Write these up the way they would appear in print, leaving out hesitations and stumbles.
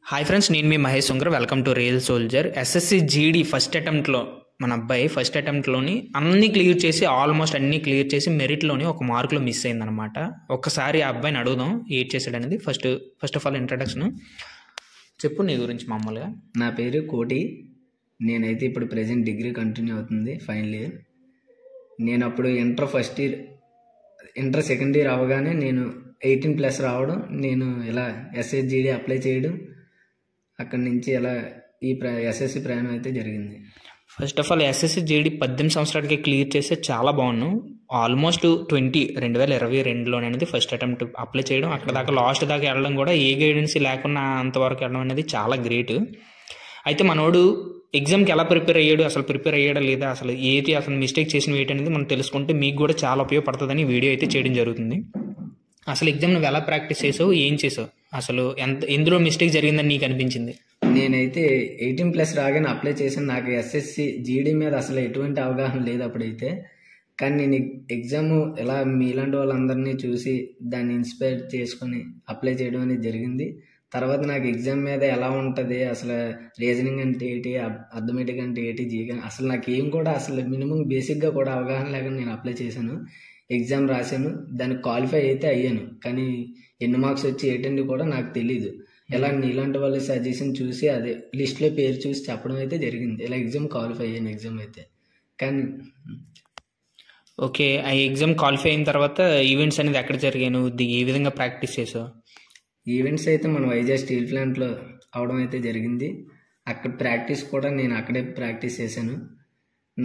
Hi friends, నేను మీ Mahesh Sungar. Welcome to Real Soldier. SSC GD first అటెంప్ట్లో మన అబ్బాయి ఫస్ట్ అటెంప్ట్లోని అన్నీ క్లియర్ చేసి ఆల్మోస్ట్ అన్నీ క్లియర్ చేసి మెరిట్లోని ఒక మార్కులో మిస్ అయిందనమాట. ఒక్కసారి ఆ అబ్బాయిని అడుగుదాం ఏడ్ చేశాడు అనేది. ఫస్ట్ ఆఫ్ ఆల్ ఇంట్రడక్షన్ చెప్పు నీ గురించి మామూలుగా. నా పేరు కోటి. నేనైతే ఇప్పుడు ప్రజెంట్ డిగ్రీ కంటిన్యూ అవుతుంది, ఫైనల్ ఇయర్. నేను అప్పుడు ఇంటర్ సెకండ్ ఇయర్ అవగానే నేను 18+ రావడం, నేను ఇలా ఎస్ఎస్జిడి అప్లై చేయడం, అక్కడి నుంచి ఇలా ఈ ఎస్ఎస్సి ప్రయాణం అయితే జరిగింది. First of all SSC GD 18 సంవత్సరాలకి క్లియర్ చేస్తే చాలా బాగున్నాను. ఆల్మోస్ట్ 2022 అనేది ఫస్ట్ అటెంప్ట్ అప్లై చేయడం, అక్కడ దాకా లాస్ట్ దాకా వెళ్ళడం కూడా ఏ గైడెన్స్ లేకుండా అంతవరకు వెళ్ళడం అనేది చాలా గ్రేట్. అయితే మనోడు ఎగ్జామ్కి ఎలా ప్రిపేర్ అయ్యాడు, అసలు ప్రిపేర్ అయ్యాడా లేదా, అసలు మిస్టేక్ చేసిన ఏంటి అనేది మనం తెలుసుకుంటే మీకు కూడా చాలా ఉపయోగపడుతుందని వీడియో అయితే చేయడం జరుగుతుంది. అసలు ఎగ్జామ్ నువ్వు ఎలా ప్రాక్టీస్ చేసావు, ఏం చేసావు, అసలు ఎందులో మిస్టేక్ జరిగిందని నీకు అనిపించింది? నేనైతే 18+ రాగానే అప్లై చేశాను. నాకు ఎస్ఎస్సి జీడీ మీద అసలు ఎటువంటి అవగాహన లేదు అప్పుడైతే. కానీ నేను ఎగ్జామ్ ఇలా మీలాంటి వాళ్ళందరినీ చూసి దాన్ని ఇన్స్పైర్ చేసుకొని అప్లై చేయడం అనేది జరిగింది. తర్వాత నాకు ఎగ్జామ్ మీద ఎలా ఉంటుంది, అసలు రీజనింగ్ అంటే ఏంటి, అర్థమెటిక్ అంటే ఏంటి, జీకే అసలు నాకు ఏం కూడా అసలు మినిమం బేసిక్గా కూడా అవగాహన లేకుండా నేను అప్లై చేశాను. ఎగ్జామ్ రాశాను, దానికి క్వాలిఫై అయితే అయ్యాను. కానీ ఎన్ని మార్క్స్ వచ్చి ఏంటండి కూడా నాకు తెలీదు. ఇలా ఇలాంటి వాళ్ళ సజెషన్ చూసి అదే లిస్ట్లో పేరు చూసి చెప్పడం అయితే జరిగింది. ఇలా ఎగ్జామ్ క్వాలిఫై అయ్యాను ఎగ్జామ్ అయితే. కానీ ఓకే, ఆ ఎగ్జామ్ క్వాలిఫై అయిన తర్వాత ఈవెంట్స్ అనేది ఎక్కడ జరిగాయి, నువ్వు ఏ విధంగా ప్రాక్టీస్ చేసావు? ఈవెంట్స్ అయితే మన వైజాగ్ స్టీల్ ప్లాంట్లో అవడం అయితే జరిగింది. అక్కడ ప్రాక్టీస్ కూడా నేను అక్కడే ప్రాక్టీస్ చేశాను.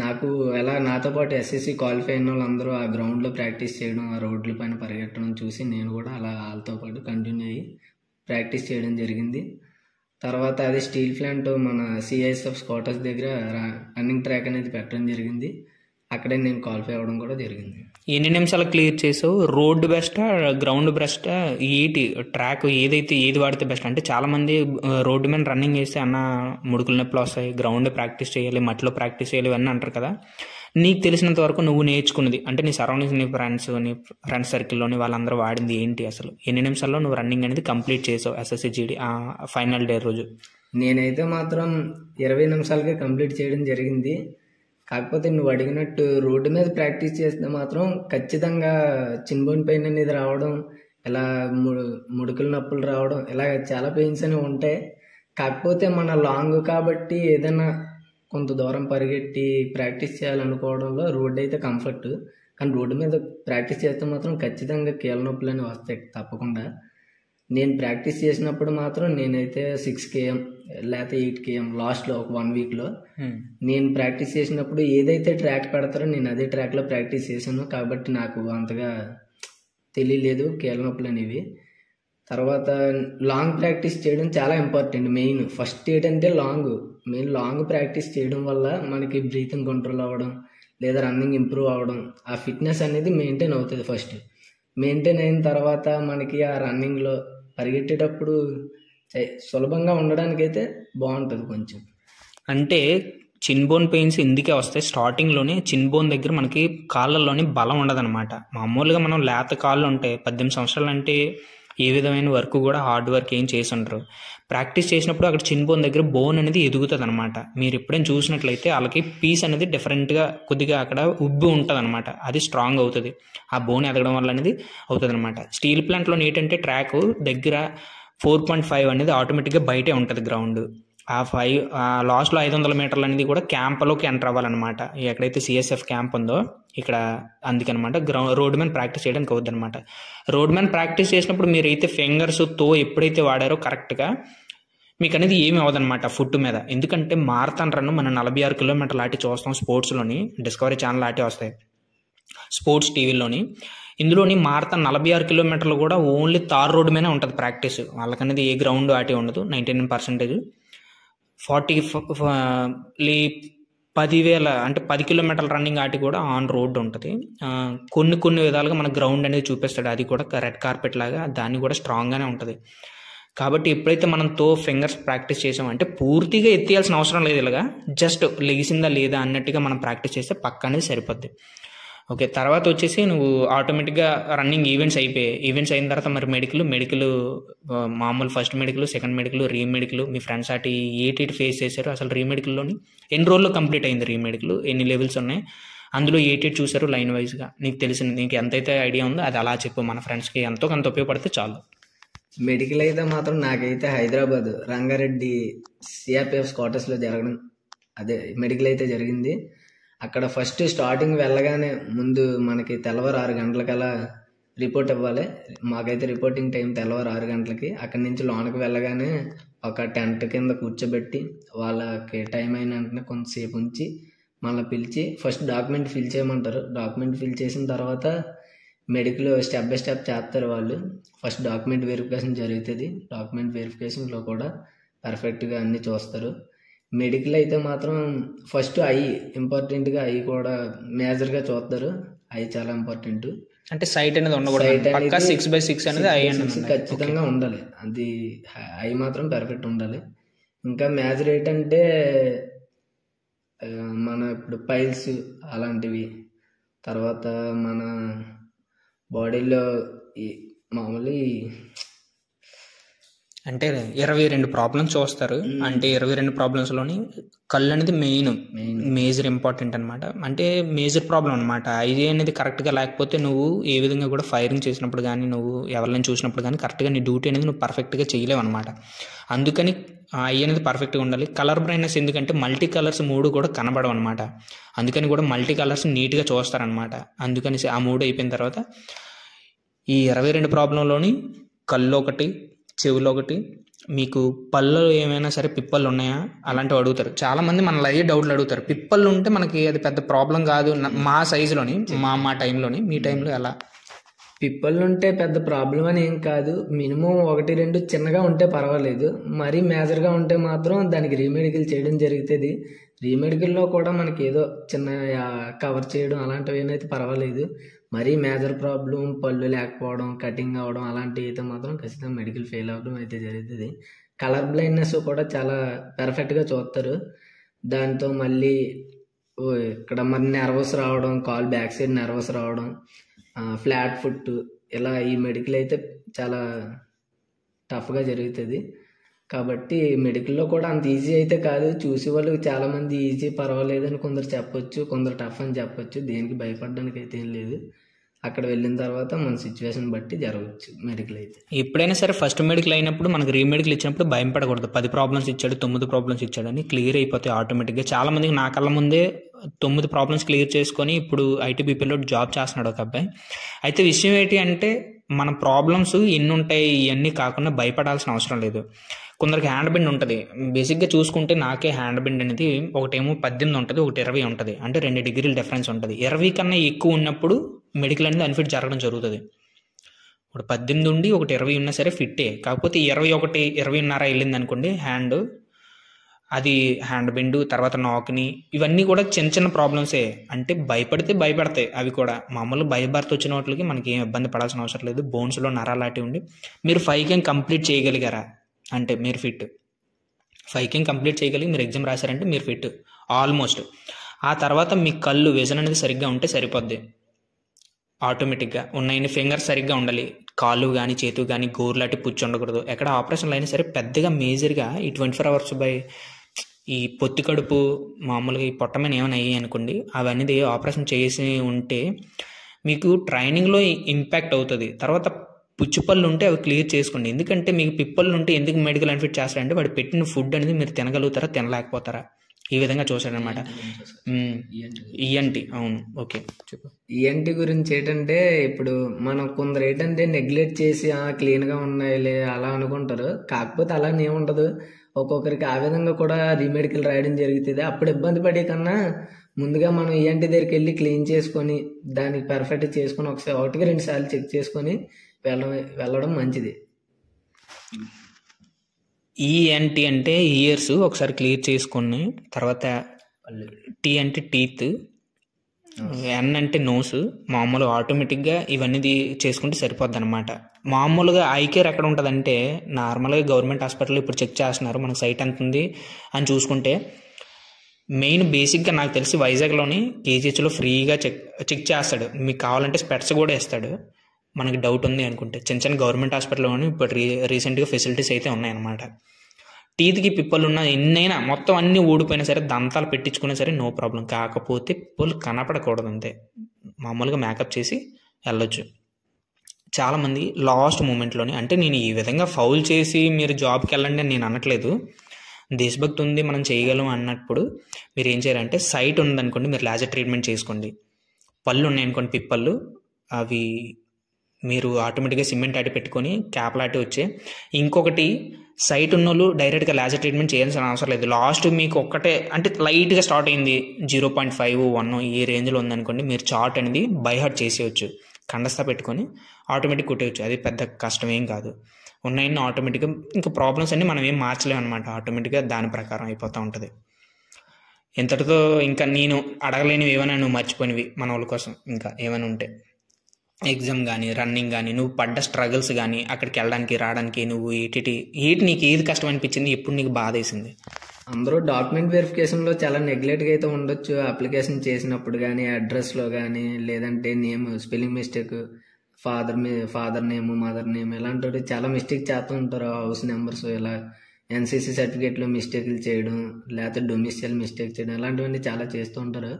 నాకు ఎలా నాతో పాటు ఎస్ఎస్సి క్వాలిఫై అయిన వాళ్ళందరూ ఆ గ్రౌండ్లో ప్రాక్టీస్ చేయడం, ఆ రోడ్ల పైన పరిగెట్టడం చూసి నేను కూడా అలా వాళ్ళతో పాటు కంటిన్యూ అయ్యి ప్రాక్టీస్ చేయడం జరిగింది. తర్వాత అదే స్టీల్ ప్లాంట్ మన సిఐఎస్ఎఫ్ స్క్వాటర్స్ దగ్గర రన్నింగ్ ట్రాక్ అనేది పెట్టడం జరిగింది. అక్కడే నేను క్వాలిఫై అవ్వడం కూడా జరిగింది. ఎన్ని నిమిషాలు క్లియర్ చేసావు? రోడ్ బెస్టా, గ్రౌండ్ బెస్టా, ట్రాక్ ఏది వాడితే బెస్ట్? అంటే చాలామంది రోడ్డు మీద రన్నింగ్ చేస్తే అన్న ముడుకుల నొప్పులు వస్తాయి, గ్రౌండ్ ప్రాక్టీస్ చేయాలి, మట్టిలో ప్రాక్టీస్ చేయాలి ఇవన్నీ అంటారు కదా. నీకు తెలిసినంత వరకు నువ్వు నేర్చుకున్నది అంటే నీ సరౌండింగ్స్, నీ ఫ్రెండ్స్ సర్కిల్లోని వాళ్ళందరూ వాడింది ఏంటి, అసలు ఎన్ని నిమిషాల్లో నువ్వు రన్నింగ్ అనేది కంప్లీట్ చేసావు ఎస్ఎస్సి జీడీ ఫైనల్ డే రోజు? నేనైతే మాత్రం 20 నిమిషాలకే కంప్లీట్ చేయడం జరిగింది. కాకపోతే నువ్వు అడిగినట్టు రోడ్డు మీద ప్రాక్టీస్ చేస్తే మాత్రం ఖచ్చితంగా చిన్బోన్ పెయిన్ అనేది రావడం, ఇలా ముడుకుల నొప్పులు రావడం, ఇలా చాలా పెయిన్స్ అనేవి ఉంటాయి. కాకపోతే మన లాంగ్ కాబట్టి ఏదైనా కొంత దూరం పరిగెట్టి ప్రాక్టీస్ చేయాలనుకోవడంలో రోడ్డు అయితే కంఫర్ట్. కానీ రోడ్డు మీద ప్రాక్టీస్ చేస్తే మాత్రం ఖచ్చితంగా కీళ్ళ నొప్పులు అనేవి వస్తాయి తప్పకుండా. నేను ప్రాక్టీస్ చేసినప్పుడు మాత్రం నేనైతే 6 km లేకపోతే 8 km లాస్ట్లో ఒక 1 వీక్లో నేను ప్రాక్టీస్ చేసినప్పుడు ఏదైతే ట్రాక్ పెడతారో నేను అదే ట్రాక్లో ప్రాక్టీస్ చేశాను. కాబట్టి నాకు అంతగా తెలియలేదు కీళ్ళ నొప్పులు అనేవి. తర్వాత లాంగ్ ప్రాక్టీస్ చేయడం చాలా ఇంపార్టెంట్. మెయిన్ ఫస్ట్ ఏంటంటే లాంగ్ ప్రాక్టీస్ చేయడం వల్ల మనకి బ్రీతింగ్ కంట్రోల్ అవ్వడం లేదా రన్నింగ్ ఇంప్రూవ్ అవ్వడం, ఆ ఫిట్నెస్ అనేది మెయింటైన్ అవుతుంది. ఫస్ట్ మెయింటైన్ అయిన తర్వాత మనకి ఆ రన్నింగ్లో పరిగెట్టేటప్పుడు సులభంగా ఉండడానికైతే బాగుంటుంది కొంచెం. అంటే చిన్బోన్ పెయిన్స్ ఇందుకే వస్తాయి. స్టార్టింగ్లోనే చిన్బోన్ దగ్గర మనకి కాళ్ళల్లోని బలం ఉండదన్నమాట. మామూలుగా మనం లేత కాళ్ళు ఉంటాయి. 18 సంవత్సరాలు అంటే ఏ విధమైన వర్క్ కూడా హార్డ్ వర్క్ ఏం చేసి ఉండరు. ప్రాక్టీస్ చేసినప్పుడు అక్కడ చిన్బోన్ దగ్గర బోన్ అనేది ఎదుగుతుంది అనమాట. మీరు ఎప్పుడైనా చూసినట్లయితే వాళ్ళకి పీస్ అనేది డిఫరెంట్గా కొద్దిగా అక్కడ ఉబ్బి ఉంటుంది అనమాట. అది స్ట్రాంగ్ అవుతుంది, ఆ బోన్ ఎదగడం వల్ల అనేది అవుతుంది అనమాట. స్టీల్ ప్లాంట్లో ఏంటంటే ట్రాక్ దగ్గర 4.5 అనేది ఆటోమేటిక్గా బయటే ఉంటుంది గ్రౌండ్. ఆ లాస్ట్లో 500 మీటర్లు అనేది కూడా క్యాంప్లోకి ఎంటర్ అవ్వాలన్నమాట. ఎక్కడైతే సిఎస్ఎఫ్ క్యాంప్ ఉందో ఇక్కడ అందుకనమాట రోడ్ మ్యాన్ ప్రాక్టీస్ చేయడానికి అవుద్ది అనమాట. రోడ్ మ్యాన్ ప్రాక్టీస్ చేసినప్పుడు మీరు అయితే ఫింగర్స్ తో ఎప్పుడైతే వాడారో కరెక్ట్గా మీకు అనేది ఏమి అవ్వదన్నమాట ఫుట్ మీద. ఎందుకంటే మారథాన్ రన్ మనం 46 కిలోమీటర్లు ఆటి చూస్తాం స్పోర్ట్స్లోని, డిస్కవరీ ఛానల్ ఆటి వస్తాయి స్పోర్ట్స్ టీవీలోని. ఇందులోని మారథాన్ 46 కిలోమీటర్లు కూడా ఓన్లీ తార్ రోడ్డు మీదనే ఉంటుంది ప్రాక్టీస్. వాళ్ళకనేది ఏ గ్రౌండ్ ఆటి ఉండదు. 99% 10,000 అంటే 10 కిలోమీటర్ల రన్నింగ్ ఆటి కూడా ఆన్ రోడ్ ఉంటుంది. కొన్ని విధాలుగా మన గ్రౌండ్ అనేది చూపిస్తాడు, అది కూడా రెడ్ కార్పెట్ లాగా, దాన్ని కూడా స్ట్రాంగ్గానే ఉంటుంది. కాబట్టి ఎప్పుడైతే మనం ఫింగర్స్ ప్రాక్టీస్ చేసామంటే పూర్తిగా ఎత్తేయాల్సిన అవసరం లేదు. ఇలాగా జస్ట్ లెగిసిందా లేదా అన్నట్టుగా మనం ప్రాక్టీస్ చేస్తే పక్క అనేది సరిపోద్ది. ఓకే, తర్వాత వచ్చేసి నువ్వు ఆటోమేటిక్గా రన్నింగ్ ఈవెంట్స్ అయిపోయాయి. ఈవెంట్స్ అయిన తర్వాత మరి మెడికల్ మామూలు first medical, second medical, remedical, మీ ఫ్రెండ్స్ అటు ఏటి ఫేస్ చేశారు? అసలు రీమెడికల్లోని ఎన్ని రోజుల్లో కంప్లీట్ అయింది రీమెడికల్? ఎన్ని లెవెల్స్ ఉన్నాయి అందులో? ఏటి చూసారు లైన్ వైజ్గా? నీకు తెలిసింది, నీకు ఎంతైతే ఐడియా ఉందో అది అలా చెప్పు. మన ఫ్రెండ్స్కి ఎంతో కొంత ఉపయోగపడితే చాలు. మెడికల్ అయితే మాత్రం నాకైతే హైదరాబాద్ రంగారెడ్డి సిఆర్పిఎఫ్ క్వార్టర్స్లో జరగడం, అదే మెడికల్ అయితే జరిగింది. అక్కడ ఫస్ట్ స్టార్టింగ్ వెళ్ళగానే ముందు మనకి తెల్లవారు 6 గంటలకల్లా రిపోర్ట్ ఇవ్వాలి. మాకైతే రిపోర్టింగ్ టైం తెల్లవారు 6 గంటలకి. అక్కడి నుంచి లోనకి వెళ్ళగానే ఒక టెంట్ కింద కూర్చోబెట్టి వాళ్ళకి టైం అయిన వెంటనే కొంతసేపు ఉంచి మళ్ళీ పిలిచి ఫస్ట్ డాక్యుమెంట్ ఫిల్ చేయమంటారు. డాక్యుమెంట్ ఫిల్ చేసిన తర్వాత మెడికల్ స్టెప్ బై స్టెప్ చేస్తారు వాళ్ళు. ఫస్ట్ డాక్యుమెంట్ వెరిఫికేషన్ జరుగుతుంది. డాక్యుమెంట్ వెరిఫికేషన్లో కూడా పర్ఫెక్ట్గా అన్నీ చూస్తారు. మెడికల్ అయితే మాత్రం ఫస్ట్ ఇంపార్టెంట్గా కూడా మేజర్గా చూస్తారు. చాలా ఇంపార్టెంట్. అంటే సైట్ అనేది ఉండకూడదు, 6/6 అనేది ఖచ్చితంగా ఉండాలి. అది మాత్రం పర్ఫెక్ట్ ఉండాలి. ఇంకా మేజర్ ఏంటంటే మన ఇప్పుడు పైల్స్ అలాంటివి, తర్వాత మన బాడీలో మామూలు అంటే 22 ప్రాబ్లమ్స్ చూస్తారు. అంటే 22 ప్రాబ్లమ్స్లోని కళ్ళు అనేది మేజర్ ఇంపార్టెంట్ అనమాట. అంటే మేజర్ ప్రాబ్లం అనమాట. ఐ అనేది కరెక్ట్గా లేకపోతే నువ్వు ఏ విధంగా కూడా ఫైరింగ్ చేసినప్పుడు కానీ, నువ్వు ఎవరిని చూసినప్పుడు కానీ కరెక్ట్గా నీ డ్యూటీ అనేది నువ్వు పర్ఫెక్ట్గా చేయలేవు అనమాట. అందుకని ఐ అనేది పర్ఫెక్ట్గా ఉండాలి. కలర్ బ్రైట్నెస్ ఎందుకంటే మల్టీ కలర్స్ 3 కూడా కనబడవు అనమాట. అందుకని కూడా మల్టీ కలర్స్ నీట్గా చూస్తారనమాట. అందుకని ఆ 3 అయిపోయిన తర్వాత ఈ 22 ప్రాబ్లంలోని కళ్ళు ఒకటి, చెవులు ఒకటి, మీకు పళ్ళు ఏమైనా సరే పిప్పళ్ళు ఉన్నాయా అలాంటివి అడుగుతారు. చాలామంది మనల్ని అయ్యే డౌట్లు అడుగుతారు. పిప్పళ్ళు ఉంటే మనకి అది పెద్ద ప్రాబ్లం కాదు మా సైజులోని, మా టైంలోని. మీ టైంలో ఎలా? పిప్పళ్ళు ఉంటే పెద్ద ప్రాబ్లం అని ఏం కాదు. మినిమం 1-2 చిన్నగా ఉంటే పర్వాలేదు. మరీ మేజర్గా ఉంటే మాత్రం దానికి రీమెడికల్ చేయడం జరుగుతుంది. రీమెడికల్లో కూడా మనకి ఏదో చిన్న కవర్ చేయడం అలాంటివి ఏమైతే పర్వాలేదు. మరీ మేజర్ ప్రాబ్లం పళ్ళు లేకపోవడం, కటింగ్ అవ్వడం అలాంటివి అయితే మాత్రం ఖచ్చితంగా మెడికల్ ఫెయిల్ అవ్వడం అయితే జరుగుతుంది. కలర్ బ్లైండ్నెస్ కూడా చాలా పర్ఫెక్ట్గా చూస్తారు. దాంతో మళ్ళీ ఇక్కడ మరి నర్వస్ రావడం, కాల్ బ్యాక్ సైడ్ నర్వస్ రావడం, ఫ్లాట్ ఫుట్, ఇలా ఈ మెడికల్ అయితే చాలా టఫ్గా జరుగుతుంది. కాబట్టి మెడికల్లో కూడా అంత ఈజీ అయితే కాదు. చూసే వాళ్ళు చాలామంది ఈజీ పర్వాలేదు అని కొందరు చెప్పొచ్చు, కొందరు టఫ్ అని చెప్పొచ్చు. దేనికి భయపడడానికి అయితే ఏం లేదు. అక్కడ వెళ్ళిన తర్వాత మన సిచ్యువేషన్ బట్టి జరగవచ్చు మెడికల్ అయితే. ఎప్పుడైనా సరే ఫస్ట్ మెడికల్ అయినప్పుడు మనకు రీమెడికల్ ఇచ్చినప్పుడు భయం పడకూడదు. 10 ప్రాబ్లమ్స్ ఇచ్చాడు, 9 ప్రాబ్లమ్స్ ఇచ్చాడు అని క్లియర్ అయిపోతాయి ఆటోమేటిక్గా. చాలా మందికి నా కళ్ళ ముందే 9 ప్రాబ్లమ్స్ క్లియర్ చేసుకొని ఇప్పుడు ఐటీబీపీలో జాబ్ చేస్తున్నాడు ఒక అబ్బాయి. అయితే విషయం ఏంటి అంటే మన ప్రాబ్లమ్స్ ఎన్ని ఉంటాయి ఇవన్నీ కాకుండా భయపడాల్సిన అవసరం లేదు. కొందరికి హ్యాండ్ బెండ్ ఉంటుంది. బేసిక్గా చూసుకుంటే నాకే హ్యాండ్ బెండ్ అనేది ఒకటేమో 18 ఉంటుంది, ఒకటి 20 ఉంటుంది. అంటే 2 డిగ్రీల డిఫరెన్స్ ఉంటుంది. 20 కన్నా ఎక్కువ ఉన్నప్పుడు మెడికల్ అనేది అన్ఫిట్ జరగడం జరుగుతుంది. ఒకటి 18 ఉండి ఒకటి 20 ఉన్నా సరే ఫిట్టే. కాకపోతే 21, 20.5 వెళ్ళింది అనుకోండి హ్యాండ్, అది హ్యాండ్ బెండ్, తర్వాత నాక్ని, ఇవన్నీ కూడా చిన్న చిన్న ప్రాబ్లమ్సే. అంటే భయపడతాయి అవి కూడా. మామూలు భయభర్త వచ్చిన వాటికి మనకి ఏం ఇబ్బంది పడాల్సిన అవసరం లేదు. బోన్స్లో నరాలాంటివి ఉండి మీరు 5 గేమ్ కంప్లీట్ చేయగలిగారా అంటే మీరు ఫిట్. 5 గేమ్ కంప్లీట్ చేయగలిగి మీరు ఎగ్జామ్ రాశారంటే మీరు ఫిట్ ఆల్మోస్ట్. ఆ తర్వాత మీ కళ్ళు విజన్ అనేది సరిగ్గా ఉంటే సరిపోద్ది. ఆటోమేటిక్గా ఉన్న ఫింగర్స్ సరిగ్గా ఉండాలి. కాళ్ళు కానీ చేతులు కానీ గోర్లాంటి పుచ్చి ఉండకూడదు. ఎక్కడ ఆపరేషన్లు అయినా సరే పెద్దగా మేజర్గా ఈ 24 hours బై ఈ పొత్తి కడుపు మామూలుగా ఈ పొట్టమైన ఏమైనా అయ్యాయి అనుకోండి, అవన్నీ ఆపరేషన్ చేసి ఉంటే మీకు ట్రైనింగ్లో ఇంపాక్ట్ అవుతుంది. తర్వాత పుచ్చిపళ్ళు ఉంటే అవి క్లియర్ చేసుకోండి. ఎందుకంటే మీకు పిప్పళ్ళు ఉంటే ఎందుకు మెడికల్ అన్ఫిట్ చేస్తారంటే వాడు పెట్టిన ఫుడ్ అనేది మీరు తినగలుగుతారా తినలేకపోతారా ఈ విధంగా చూసాడనమాట. ఈఎన్టీ అవును ఓకే చెప్పు. ఈఎన్టీ గురించి ఏంటంటే ఇప్పుడు మనం కొందరు ఏంటంటే నెగ్లెక్ట్ చేసి క్లీన్గా ఉన్నాయిలే అలా అనుకుంటారు. కాకపోతే అలా ఏముండదు. ఒక్కొక్కరికి ఆ విధంగా కూడా రీమెడికల్ రాయడం జరుగుతుంది. అప్పుడు ఇబ్బంది పడే కన్నా ముందుగా మనం ఈఎన్టీ దగ్గరికి వెళ్ళి క్లీన్ చేసుకొని దానికి పర్ఫెక్ట్ చేసుకొని ఒకసారి 1-2 సార్లు చెక్ చేసుకొని వెళ్ళడం మంచిది. ఈఎన్టీ అంటే ఇయర్స్ ఒకసారి క్లియర్ చేసుకొని, తర్వాత టీ అంటే టీత్, ఎన్ అంటే నోస్, మామూలు ఆటోమేటిక్గా ఇవన్నీ చేసుకుంటే సరిపోద్ది అనమాట. మామూలుగా ఐ కేర్ ఎక్కడ ఉంటుందంటే నార్మల్గా గవర్నమెంట్ హాస్పిటల్లో ఇప్పుడు చెక్ చేస్తున్నారు మనకు సైట్ ఎంత ఉంది అని చూసుకుంటే మెయిన్ బేసిక్గా నాకు తెలిసి వైజాగ్లోని కేజీహెచ్లో ఫ్రీగా చెక్ చేస్తాడు. మీకు కావాలంటే స్పెట్స్ కూడా ఇస్తాడు మనకి డౌట్ ఉంది అనుకుంటే. చిన్న చిన్న గవర్నమెంట్ హాస్పిటల్లోని ఇప్పుడు రీసెంట్గా ఫెసిలిటీస్ అయితే ఉన్నాయన్నమాట. టీత్కి పిప్పలు ఉన్న ఎన్నైనా మొత్తం అన్నీ ఊడిపోయినా సరే దంతాలు పెట్టించుకున్నా సరే నో ప్రాబ్లం. కాకపోతే పిప్పలు కనపడకూడదు అంతే. మామూలుగా మేకప్ చేసి వెళ్ళొచ్చు. చాలామంది లాస్ట్ మూమెంట్లోని, అంటే నేను ఈ విధంగా ఫౌల్ చేసి మీరు జాబ్కి వెళ్ళండి అని నేను అనట్లేదు, దేశభక్తి ఉంది మనం చేయగలం అన్నప్పుడు మీరు ఏం చేయాలంటే సైట్ ఉందనుకోండి మీరు లేజర్ ట్రీట్మెంట్ చేసుకోండి. పళ్ళు ఉన్నాయనుకోండి పిప్పళ్ళు, అవి మీరు ఆటోమేటిక్గా సిమెంట్ ఆటి పెట్టుకొని క్యాప్లాటి వచ్చే. ఇంకొకటి సైట్ ఉన్న వాళ్ళు డైరెక్ట్గా లేజర్ ట్రీట్మెంట్ చేయాల్సిన అవసరం లేదు. లాస్ట్ మీకు ఒక్కటే అంటే లైట్గా స్టార్ట్ అయింది 0.5, 1 ఈ రేంజ్లో ఉందనుకోండి, మీరు చార్ట్ అనేది బైహార్ట్ చేసేయచ్చు. కండస్తా పెట్టుకొని ఆటోమేటిక్ కుట్టేయచ్చు. అది పెద్ద కష్టమేం కాదు. ఉన్నాయన్నీ ఆటోమేటిక్గా ఇంకా ప్రాబ్లమ్స్ అన్నీ మనం ఏం మార్చలేము అనమాట. ఆటోమేటిక్గా దాని ప్రకారం అయిపోతూ ఉంటుంది. ఇంతటితో ఇంకా నేను అడగలేనివి ఏమైనా నువ్వు మర్చిపోయినవి మన వాళ్ళ కోసం ఇంకా ఏమైనా ఉంటే, ఎగ్జామ్ కానీ రన్నింగ్ కానీ నువ్వు పడ్డ స్ట్రగుల్స్ కానీ అక్కడికి వెళ్ళడానికి రావడానికి నువ్వు నీకు ఏది కష్టం అనిపించింది, ఎప్పుడు నీకు బాధ వేసింది? అందరూ డాక్యుమెంట్ వెరిఫికేషన్లో చాలా నెగ్లెక్ట్గా అయితే ఉండొచ్చు. అప్లికేషన్ చేసినప్పుడు కానీ అడ్రస్లో కానీ, లేదంటే name spelling mistake, father name mother name ఇలాంటివి చాలా మిస్టేక్ చేస్తూ ఉంటారు. హౌస్ నెంబర్స్ ఇలా ఎన్సీసీ సర్టిఫికేట్లో మిస్టేక్లు చేయడం, లేకపోతే డొమిసియల్ మిస్టేక్ చేయడం ఇలాంటివన్నీ చాలా చేస్తూ ఉంటారు.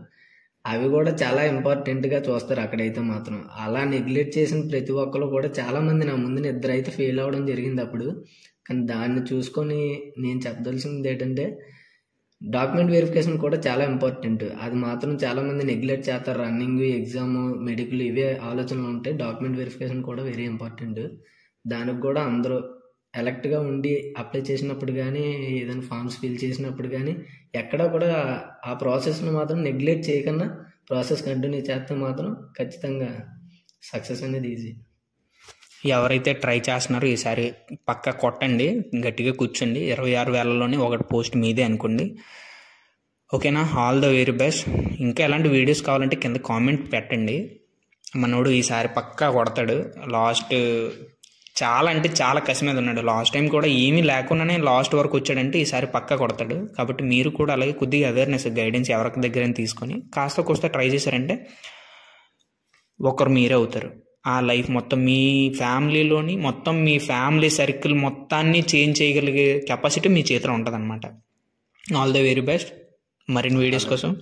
అవి కూడా చాలా ఇంపార్టెంట్గా చూస్తారు అక్కడైతే మాత్రం. అలా నెగ్లెక్ట్ చేసిన ప్రతి ఒక్కరు కూడా చాలామంది నా ముందు ఇద్దరు అయితే ఫెయిల్ అవ్వడం జరిగింది అప్పుడు. కానీ దాన్ని చూసుకొని నేను చెప్పదలసింది ఏంటంటే డాక్యుమెంట్ వెరిఫికేషన్ కూడా చాలా ఇంపార్టెంట్. అది మాత్రం చాలామంది నెగ్లెక్ట్ చేస్తారు. రన్నింగ్, ఎగ్జామ్, మెడికల్ ఇవే ఆలోచనలు ఉంటాయి. డాక్యుమెంట్ వెరిఫికేషన్ కూడా వెరీ ఇంపార్టెంట్. దానికి కూడా అందరూ ఎలక్ట్గా ఉండి అప్లై చేసినప్పుడు కానీ, ఏదైనా ఫామ్స్ ఫిల్ చేసినప్పుడు కానీ ఎక్కడా కూడా ఆ ప్రాసెస్ను మాత్రం నెగ్లెక్ట్ చేయకుండా ప్రాసెస్ కంటిన్యూ చేస్తే మాత్రం ఖచ్చితంగా సక్సెస్ అనేది ఈజీ. ఎవరైతే ట్రై చేస్తున్నారో ఈసారి పక్కా కొట్టండి, గట్టిగా కూర్చోండి. 26,000లోనే ఒకటి పోస్ట్ మీదే అనుకోండి. ఓకేనా? All the very best. ఇంకా ఎలాంటి వీడియోస్ కావాలంటే కింద కామెంట్ పెట్టండి. మనోడు ఈసారి పక్కా కొడతాడు. లాస్ట్ చాలా అంటే చాలా కసి మీద ఉన్నాడు. లాస్ట్ టైం కూడా ఏమీ లేకుండానే లాస్ట్ వరకు వచ్చాడంటే ఈసారి పక్కా కొడతాడు. కాబట్టి మీరు కూడా అలాగే కొద్దిగా అవేర్నెస్, గైడెన్స్ ఎవరికి దగ్గర తీసుకొని కాస్త కోస్త ట్రై చేశారంటే ఒకరు మీరే అవుతారు. ఆ లైఫ్ మొత్తం మీ ఫ్యామిలీలోని మొత్తం మీ ఫ్యామిలీ సర్కిల్ మొత్తాన్ని చేంజ్ చేయగలిగే కెపాసిటీ మీ చేతిలో ఉంటుంది అనమాట. All the very best. మరిన్ని వీడియోస్ కోసం